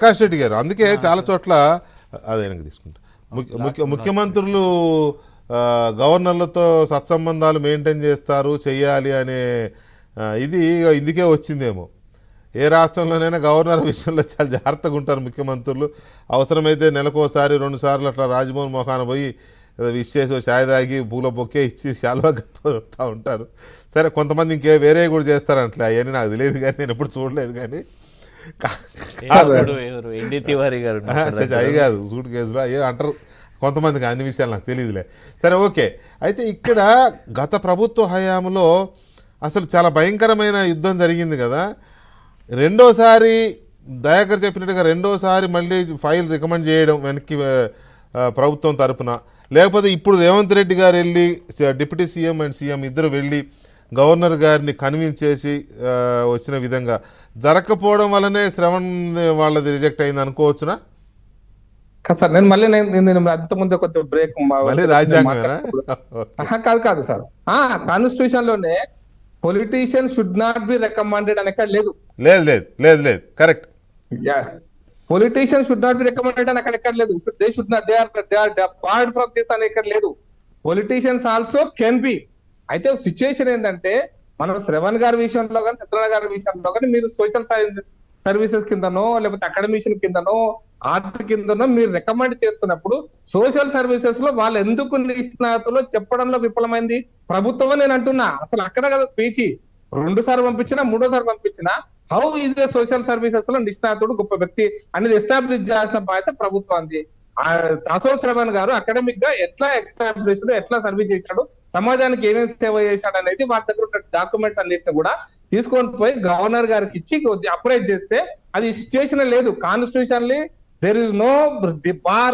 కాశెట్టి గారు అందుకే చాలా చోట్ల అదే తీసుకుంటా ముఖ్యమంత్రులు గవర్నర్లతో సత్సంబంధాలు మెయింటైన్ చేస్తారు చెయ్యాలి అనే ఇది ఇందుకే వచ్చిందేమో. ఏ రాష్ట్రంలోనైనా గవర్నర్ విషయంలో చాలా జాగ్రత్తగా ఉంటారు ముఖ్యమంత్రులు. అవసరమైతే నెలకోసారి 2 సార్లు అట్లా రాజ్భవన్ మొఖాన పోయి విష్ చేసి ఛాయ్ తాగి పూల బొక్కే ఇచ్చి శాలువా వస్తూ ఉంటారు. సరే కొంతమంది ఇంకే వేరే కూడా చేస్తారంట్లే, అవన్నీ నాకు తెలియదు కానీ నేను ఎప్పుడు చూడలేదు. కానీ అవి కాదు సూట్ కేసులో ఏ అంటారు కొంతమందికి, అన్ని విషయాలు నాకు తెలియదులే. సరే ఓకే. అయితే ఇక్కడ గత ప్రభుత్వ హయాంలో అసలు చాలా భయంకరమైన యుద్ధం జరిగింది కదా. రెండోసారి దయాకర్ చెప్పినట్టుగా రెండోసారి మళ్ళీ ఫైల్ రికమెండ్ చేయడం వెనక్కి ప్రభుత్వం తరపున, లేకపోతే ఇప్పుడు రేవంత్ రెడ్డి గారు వెళ్ళి డిప్యూటీ సీఎం అండ్ సీఎం ఇద్దరు వెళ్ళి గవర్నర్ గారిని కన్విన్స్ చేసి వచ్చిన విధంగా జరగకపోవడం వల్లనే శ్రవణ్ వాళ్ళది రిజెక్ట్ అయింది అనుకోవచ్చునా? సార్ నేను మళ్ళీ అంత ముందే కొద్దిగా బ్రేక్ కాదు సార్. కాన్స్టిట్యూషన్ లోనే politician should not be recommended అని ఎక్కడ లేదు. లేదు correct. Politician should not be recommended అని అక్కడ లేదు. They should not they are barred from this అని ఇక్కడ లేదు. Politicians also can be. అయితే సిచ్యుయేషన్ ఏంటంటే మనం శ్రవణ్ గారి విషయంలో కానీ సత్యనారాయణ గారి విషయంలో కానీ మీరు సోషల్ సర్వీసెస్ కిందనో లేకపోతే అకాడమిషన్ కిందనో ఆర్ట్ కిందనో మీరు రికమెండ్ చేస్తున్నప్పుడు సోషల్ సర్వీసెస్ లో వాళ్ళు ఎందుకు నిష్ణాతులు చెప్పడంలో విఫలమైంది ప్రభుత్వం నేను అంటున్నా. అసలు అక్కడ కదా స్పీచ్ 2 సార్లు పంపించినా 3వ సారి పంపించినా how is the social services లో నిష్ణాతుడు గొప్ప వ్యక్తి అనేది ఎస్టాబ్లిష్ చేయాల్సిన బాధ్యత ప్రభుత్వానికి. దాసోహ శ్రవణ్ గారు అకాడమిక్ గా ఎట్లా ఎస్టాబ్లిష్ ఎట్లా సర్వీస్ చేశాడు, సమాజానికి ఏమేమి సేవ చేశాడు అనేది వాళ్ళ దగ్గర ఉన్న డాక్యుమెంట్స్ అన్నిటిని కూడా తీసుకొని పోయి గవర్నర్ గారికి ఇచ్చి అప్రైజ్ చేస్తే అది సిచ్యుయేషన్ లేదు. కాన్స్టిట్యూషన్లీ there is no bar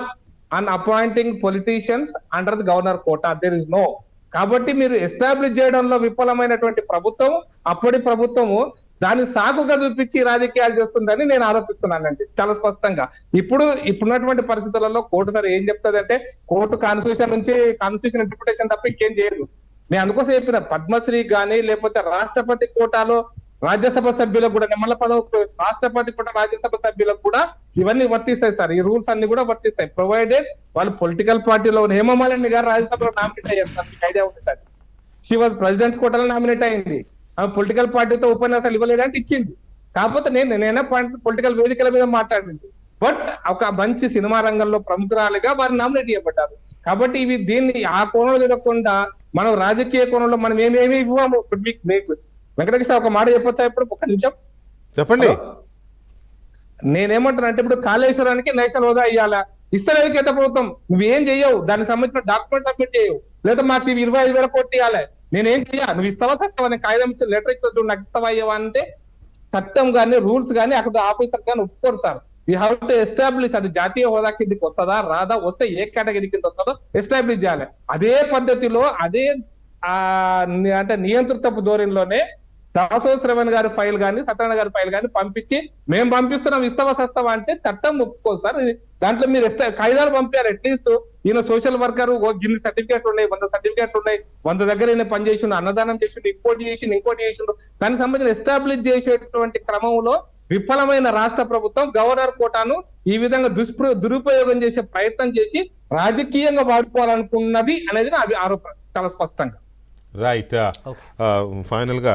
on appointing politicians under the governor quota. There is no. కాబట్టి మీరు ఎస్టాబ్లిష్ చేయడంలో విఫలమైనటువంటి ప్రభుత్వం, అప్పటి ప్రభుత్వము దాన్ని సాకుగా చూపించి రాజకీయాలు చేస్తుందని నేను ఆరోపిస్తున్నానండి చాలా స్పష్టంగా. ఇప్పుడున్నటువంటి పరిస్థితులలో కోర్టు సరే ఏం చెప్తుందంటే కోర్టు కాన్స్టిట్యూషన్ ఇంటర్ప్రిటేషన్ తప్ప ఇంకేం చేయదు. నేను అందుకోసం చెప్పిన పద్మశ్రీ కానీ లేకపోతే రాష్ట్రపతి కోటాలో రాజ్యసభ సభ్యులకు కూడా నిమ్మల పదవి రాష్ట్రపతి కూడా రాజ్యసభ సభ్యులకు కూడా ఇవన్నీ వర్తిస్తాయి సార్. ఈ రూల్స్ అన్ని కూడా వర్తిస్తాయి ప్రొవైడెడ్ వాళ్ళు పొలిటికల్ పార్టీలో హేమమాలిని గారు రాజ్యసభలో నామినేట్ అయ్యారు సార్. మీకు ఐడియా ఉంటుంది సార్. షీ వాజ్ ప్రెసిడెంట్ కోటాలో నామినేట్ అయింది. ఆమె పొలిటికల్ పార్టీతో ఉపన్యాసాలు ఇవ్వలేదంటే ఇచ్చింది. కాకపోతే నేనే పొలిటికల్ వేదికల మీద మాట్లాడింది. బట్ ఒక మంచి సినిమా రంగంలో ప్రముఖురాలుగా వారు నామినేట్ చేయబడ్డారు. కాబట్టి ఇవి దీన్ని ఆ కోణంలో చూడకుండా మనం రాజకీయ కోణంలో మనం ఏమేమి ఇవ్వము. మీకు వెంకటకృష్ణ ఒక మాట చెప్పొచ్చా ఇప్పుడు? ఒక నిమిషం చెప్పండి. నేనేమంటాను అంటే ఇప్పుడు కాళేశ్వరానికి నేషనల్ హోదా ఇవ్వాలా, ఇస్తలేదు కేంద్ర ప్రభుత్వం. నువ్వేం చెయ్యవు, దానికి సంబంధించిన డాక్యుమెంట్ సబ్మిట్ చేయవు, లేదా మాకు 25,000 కోట్లు ఇవ్వాలి. నేనేం చెయ్యా, నువ్వు ఇస్తావా తక్కువ కాగితం ఇచ్చి లెటర్ ఇచ్చా నాకు ఇస్తావా ఇవ్వవా అంటే చట్టం కానీ రూల్స్ కానీ అక్కడ ఆఫీసర్ కానీ ఒప్పుకోరు sir. You have to establish అది జాతీయ హోదా కిందకి వస్తుందా రాదా, వస్తే ఏ కేటగిరీ కింద వస్తుందో ఎస్టాబ్లిష్ చేయాలి. అదే పద్ధతిలో అదే అంటే నియంత్రితపు ధోరణిలోనే దాసోహ శ్రవణ్ గారి ఫైల్ కానీ సత్యనారాయణ గారి ఫైల్ కానీ పంపించి మేము పంపిస్తున్నాం ఇస్తావా సస్తావా అంటే చట్టం ఒప్పుకోదు సార్. దాంట్లో మీరు కాగితాలు పంపారు. అట్లీస్ట్ ఈయన సోషల్ వర్కర్ గిన్ని సర్టిఫికేట్లు ఉన్నాయి, 100 సర్టిఫికేట్లు ఉన్నాయి, 100 దగ్గర ఈయన పనిచేసిండు, అన్నదానం చేసిండు, ఇంకోటి చేసిండు. దానికి సంబంధించిన ఎస్టాబ్లిష్ చేసేటువంటి క్రమంలో విఫలమైన రాష్ట్ర ప్రభుత్వం గవర్నర్ కోటాను ఈ విధంగా దురుపయోగం చేసే ప్రయత్నం చేసి రాజకీయంగా వాడుకోవాలనుకున్నది అనేది నా ఆరోపణ చాలా స్పష్టంగా. రైట్. ఫైనల్ గా